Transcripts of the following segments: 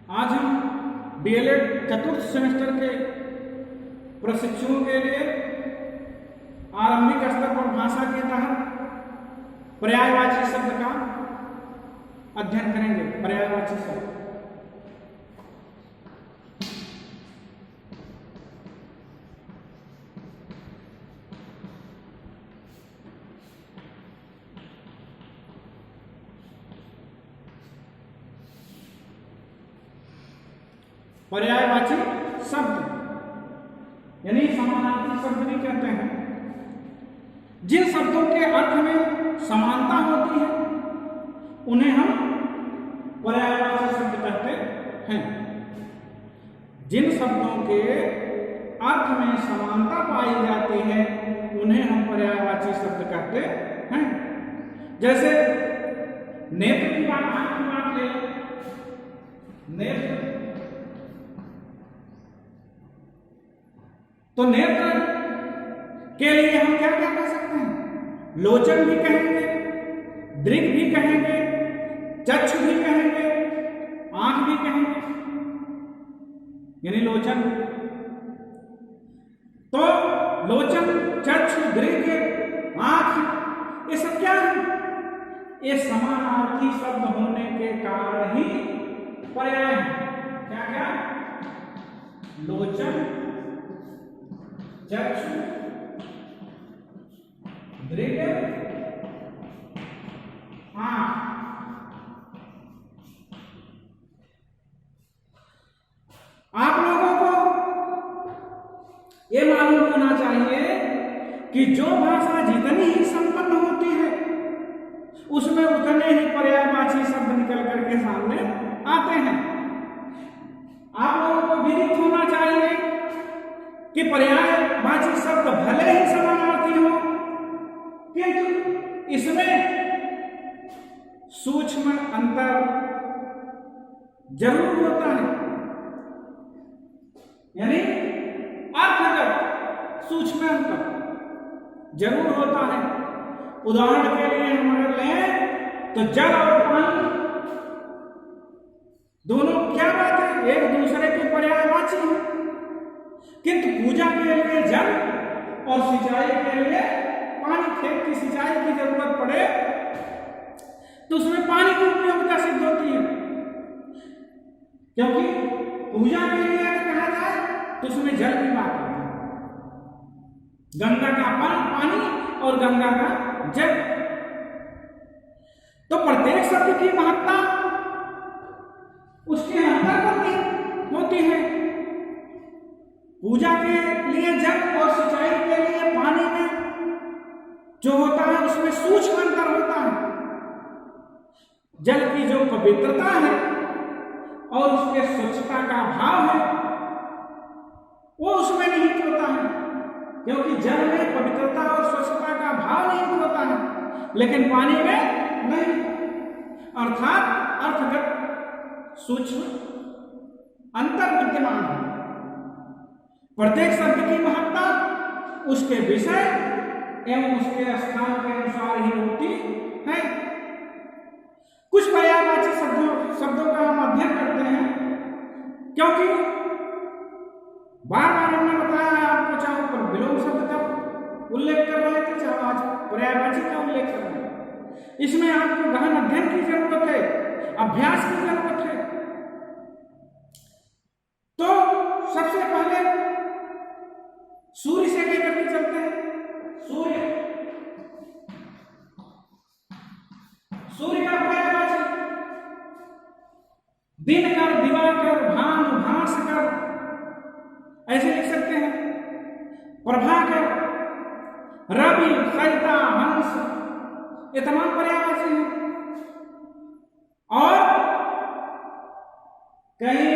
आज हम डीएलएड चतुर्थ सेमेस्टर के प्रशिक्षुओं के लिए आरंभिक स्तर पर भाषा के तहत पर्यायवाची शब्द का अध्ययन करेंगे। पर्यायवाची शब्द पर्यायवाची शब्द यानी समानार्थी शब्द भी कहते हैं। जिन शब्दों के अर्थ में समानता होती है उन्हें हम पर्यायवाची शब्द कहते हैं। जिन शब्दों के अर्थ में समानता पाई जाती है उन्हें हम पर्यायवाची शब्द कहते हैं। जैसे नेत्र की बात, आंख की बात ले लो। नेत्र तो नेत्र के लिए हम क्या क्या कह सकते हैं? लोचन भी कहेंगे, दृग भी कहेंगे, चक्षु भी कहेंगे, आंख भी कहेंगे, यानी लोचन। तो लोचन, चक्षु, दृग, आंख, ये सब क्या है? ये समानार्थी शब्द होने के कारण ही पर्याय है। क्या क्या? लोचन, चक्षु, दृग, आंख। आप लोगों को यह मालूम होना चाहिए कि जो भाषा जितनी ही संपन्न होती है उसमें उतने ही पर्यायवाची शब्द निकल करके सामने आते हैं। आप लोगों को विदित होना चाहिए कि पर्यायवाची शब्द भले ही समानार्थी हो किंतु इसमें सूक्ष्म अंतर जरूर होता है, यानी अर्थगत सूक्ष्म अंतर जरूर होता है। उदाहरण के लिए हम अगर लें तो जल और पानी दोनों क्या बात है? एक दूसरे के पर्यायवाची है, किंतु पूजा के लिए जल और सिंचाई के लिए पानी, खेत की सिंचाई की जरूरत पड़े तो उसमें पानी की उपयोगिता सिद्ध होती है, क्योंकि पूजा के लिए अगर कहा जाए तो उसमें जल की बात होती है। गंगा का पानी और गंगा का जल। तो प्रत्येक शब्द की महत्ता उसके अंतर्गत होती है। पूजा के लिए जल और सिंचाई के लिए पानी में जो होता है उसमें सूक्ष्म अंतर होता है। जल की जो पवित्रता है और उसके स्वच्छता का भाव है वो उसमें निहित होता है, क्योंकि जल में पवित्रता और स्वच्छता का भाव निहित होता है लेकिन पानी में नहीं। अर्थात अर्थगत सूक्ष्म अंतर विद्यमान है। प्रत्येक शब्द की महत्ता उसके विषय एवं उसके स्थान के अनुसार ही होती है। कुछ पर्यायवाची शब्दों का हम अध्ययन करते हैं, क्योंकि बार बार हमने बताया आपको, चाहे ऊपर विलोम शब्द का उल्लेख कर रहे थे चाहे आज पर्यायवाची का उल्लेख कर रहे हैं। इसमें आपको गहन अध्ययन की जरूरत है, अभ्यास की जरूरत है। तो सबसे पहले सूर्य से लेकर के चलते हैं। सूर्य का पर्यायवाची दिनकर, दिवाकर, भानु, भास्कर ऐसे लिख सकते हैं। प्रभाकर, रवि, सरिता, हंस, ये तमाम पर्यायवाची हैं। और कहीं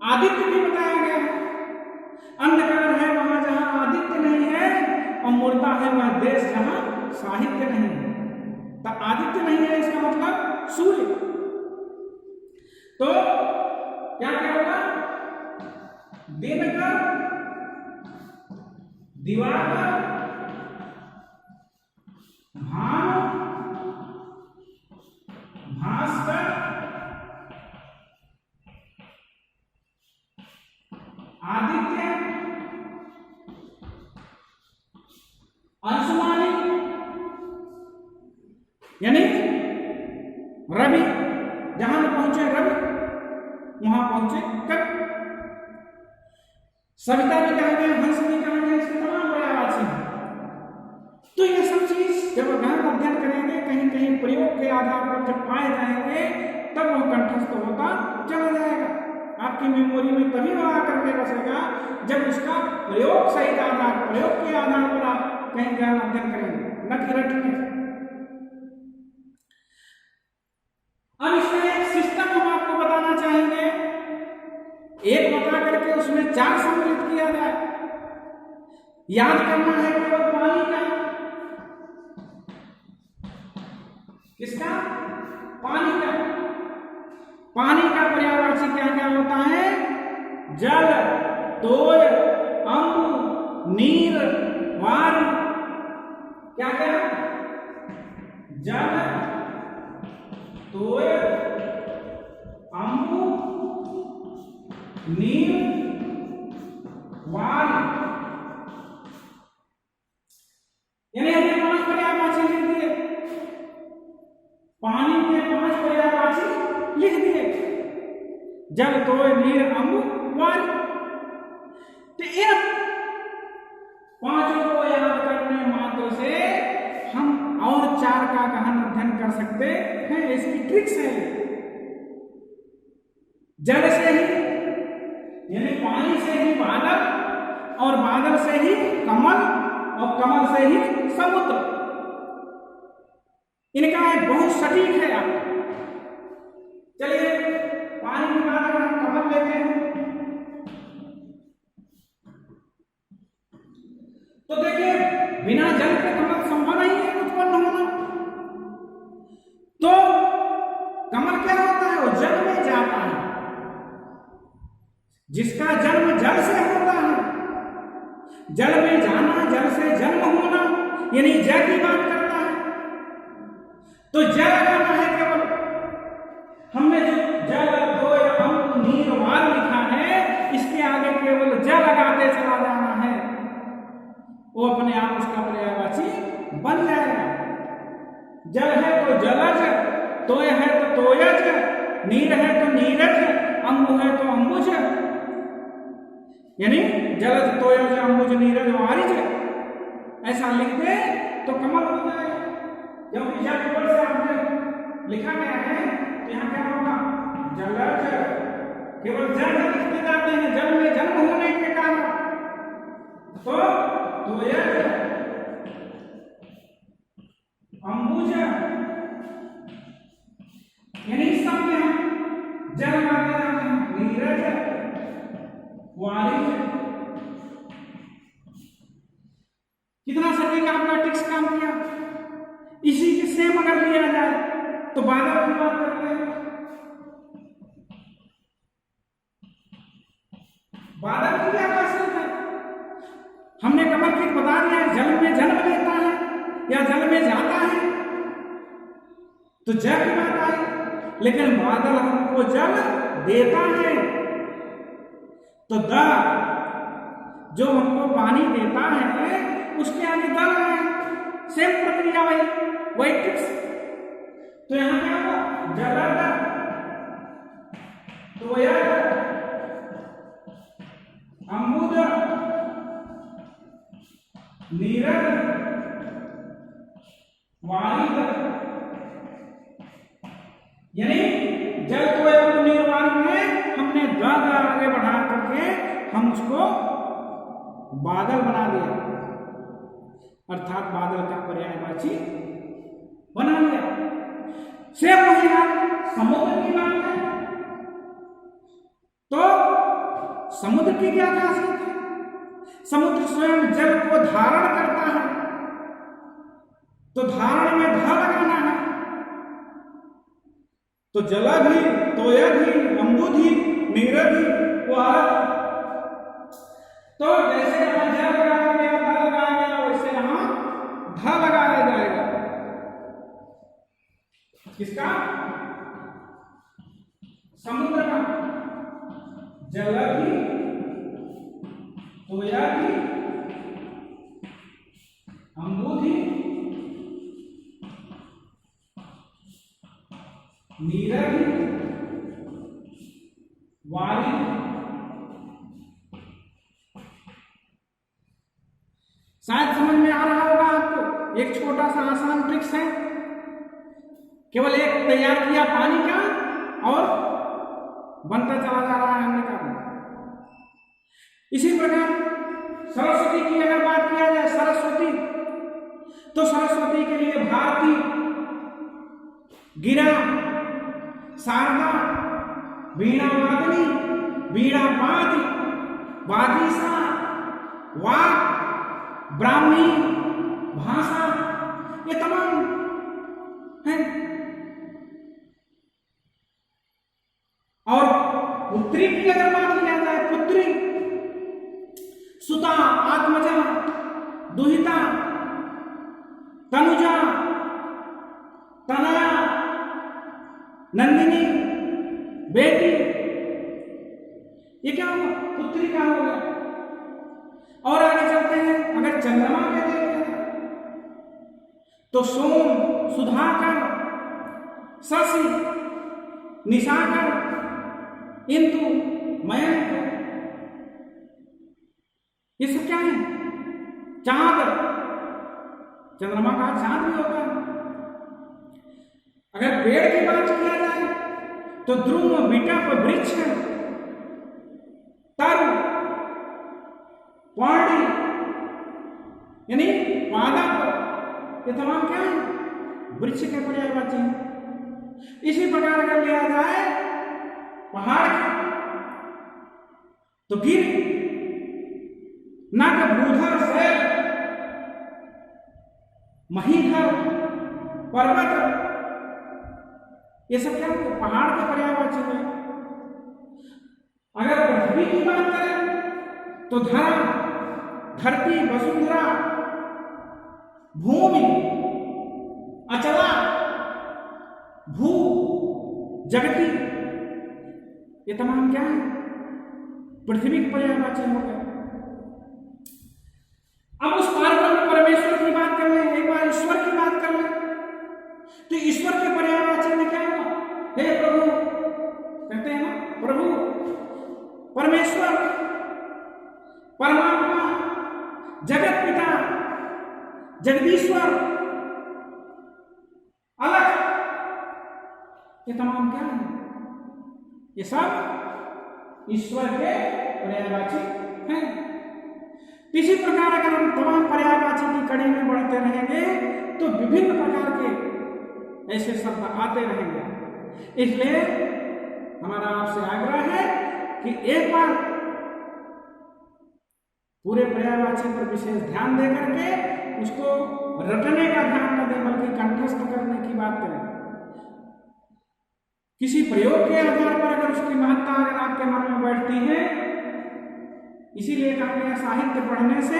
आदित्य भी बताया गया है। अंधकार है वहां जहां आदित्य नहीं है और मुर्दा है वह देश जहां साहित्य नहीं है। तो आदित्य नहीं है इसका मतलब सूर्य। तो क्या क्या होगा? दिनकर, दिवाकर, भानु, भास्कर, आदित्य, अंशुमानी यानी रवि, जहां पहुंचे रवि वहां पहुंचे कवि। सविता भी कहा गया, हंस भी कहा गया, इसके तमाम पर्यायवाची हैं। तो ये सब चीज जब गहन अध्ययन करेंगे, कहीं कहीं प्रयोग के आधार पर जब पाए जाएंगे, तब वो कंठस्थ होता चला जाएगा। आपकी मेमोरी में तभी वो आकर के बसेगा जब उसका प्रयोग सही आधार, प्रयोग के आधार पर आप कहीं गहन अध्ययन करेंगे, न कि रटने। अब इसका एक सिस्टम हम आपको बताना चाहेंगे, एक बता करके उसमें 4 सम्मिलित किया जाए। याद करना है केवल पानी का, किसका? पानी का। पानी का पर्यायवाची क्या क्या होता है? जल, तोय, अम्बु, नीर, वार। क्या क्या? जल, तोय, अम्बु, नीर, वार। यानी हमने 5 पर्यायवाची लिख दिए, पानी के 5 पर्यायवाची लिख दिए, जल, तोय, नीर, अम्बु, वार। तो इन 5 को याद करने मात्र से हम और 4 का गहन अध्ययन कर सकते हैं। इसकी ट्रिक्स है। जल से ही यानी पानी से ही बादल, और बादल से ही कमल, और कमल से ही समुद्र। इनका एक बहुत सटीक है। आप चलिए पानी की बात अगर हम कमल लेते हैं तो देखिए, बिना जल के कमल संभव नहीं है उत्पन्न होना। तो कमल क्या होता है? वो जल में जाता है। जिसका जन्म जल से होता है, जल में जाना, जल से जन्म होना, यानी जल की बात करता है। तो जल लगाना है केवल। हमने जो जल, तोय, अम्बु, नीर, वार लिखा है, इसके आगे केवल जल लगाते चला जाना है, वो अपने आप उसका पर्यायवाची बन जाएगा। जल है तो जलज, तोय है तो तोयज, नीर है तो नीरज, अम्बु है तो अम्बुज। यानी जलज, तोयज, अम्बुज, नीरज, वारिज। ऐसा लिख दे तो कमल हो जाएगा। क्योंकि जल ऊपर से आपने लिखा गया है तो यहाँ क्या होगा? जलज। केवल जल लिखते जाते हैं, जल में जन्म होने के कारण। तो तोयज, अम्बुज, यानी सब में हम जल मानते हैं। नीरज, वारिज। कितना सटीक आपका टिक्स काम किया। इसी के सेम अगर लिया जाए तो बादल की बात करते हैं। बादल की क्या खासियत है? हमने कमल की बता दिया, जल में जन्म लेता है या जल में जाता है, तो जल की बात आई। लेकिन बादल हमको जल देता है, तो द जो हमको पानी देता है उसके आगे दल है। सेम प्रक्रिया वही टिप्स। तो यहां क्या होगा? जलद, तोयज, अम्बुज, नीरज, वारिज। यानी जल, तोय, अम्बु, नीर, वारिज में हमने द आगे बढ़ा करके हम उसको बादल बना दिया, अर्थात बादल का पर्यायवाची बना लिया। सेम वही बात समुद्र की बात है। तो समुद्र की क्या खासियत है? समुद्र स्वयं जल को धारण करता है, तो धारण में ध लगाना है। तो जलधि, तोयधि, अम्बुधि, नीरधि, वारधि। तो जैसे यहां जल लगाया गया, ध लगाया गया, वैसे यहां ध लगाया जाएगा। किसका? समुद्र का। जलधि, तोयागी, अंबुधि, नीरज, वारी, शायद समझ में आ रहा होगा आपको। एक छोटा सा आसान ट्रिक्स है, केवल एक तैयार किया पानी का और बनता चला जा रहा है अन्य का। इसी प्रकार सरस्वती की अगर बात किया जाए, सरस्वती, तो सरस्वती के लिए भारती, गिरा, शारदा, वीणा वादनी, वीणा वादी, वागीसा, वाक, ब्राह्मी, भाषा, ये तमाम हैं। और पुत्री की अगर बात किया जाए, पुत्री, सुता, आत्मजा, दुहिता, तनुजा, तनया, नंदिनी, बेटी, ये क्या हुआ? पुत्री का हो गया। और आगे चलते हैं, अगर चंद्रमा के देखें तो सोम, सुधाकर, शशि, निशाकर, इंदु, मयंक, ये सब क्या है? चांद, चंद्रमा का चांद भी होता है। अगर पेड़ की बात किया जाए तो ध्रुव, विटप, वृक्ष, तरु, पर्णी, यानी पादप, ये तमाम क्या है? वृक्ष के पर्यायवाची हैं। इसी प्रकार अगर लिया जाए पहाड़ की तो गिर, नग, भूधर, शैल, महीधर, पर्वत, ये सब क्या है? पहाड़ के पर्यायवाची हैं। अगर पृथ्वी की बात करें तो धरा, धरती, वसुंधरा, भूमि, अचला, भू, जगती, ये तमाम क्या है? पृथ्वी के पर्यायवाची हो गए। अब उस पारब्रह्म परमेश्वर की बात कर लें, एक बार ईश्वर की बात कर लें, तो ईश्वर के पर्यायवाची में क्या होगा? हे प्रभु, कहते हैं ना, प्रभु, परमेश्वर, परमात्मा, जगत पिता, जगदीश्वर, अलग, ये तमाम क्या है? ये सब ईश्वर के पर्यायवाची हैं। इसी प्रकार अगर हम तमाम पर्यायवाची की कड़ी में बढ़ते रहेंगे तो विभिन्न प्रकार के ऐसे शब्द आते रहेंगे। इसलिए हमारा आपसे आग्रह है कि एक बार पूरे पर्यायवाची पर विशेष ध्यान दे करके उसको रटने का ध्यान न दें, बल्कि कंठस्थ करने की बात करें। किसी प्रयोग के आधार पर अगर उसकी महत्ता अगर आपके मन में बैठती है, इसीलिए कहा गया साहित्य पढ़ने से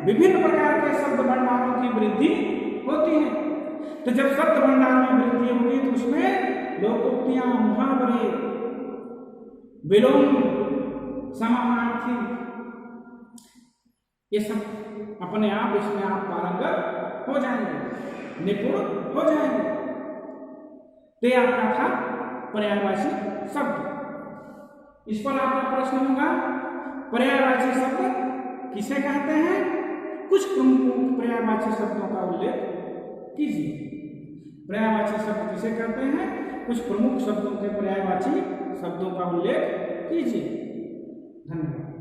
विभिन्न प्रकार के शब्द भंडारों की वृद्धि होती है। तो जब शब्द भंडार में वृद्धि होगी तो उसमें लोकोक्तियां, मुहावरे, विलोम, समानार्थी, ये सब अपने आप इसमें आप पारंगत हो जाएंगे, निपुण हो जाएंगे। तो यह आपका था पर्यायवाची शब्द। इस पर आपका प्रश्न होगा, पर्यायवाची शब्द किसे कहते हैं? कुछ प्रमुख पर्यायवाची शब्दों का उल्लेख कीजिए। पर्यायवाची शब्द किसे कहते हैं? कुछ प्रमुख शब्दों के पर्यायवाची शब्दों का उल्लेख कीजिए। धन्यवाद।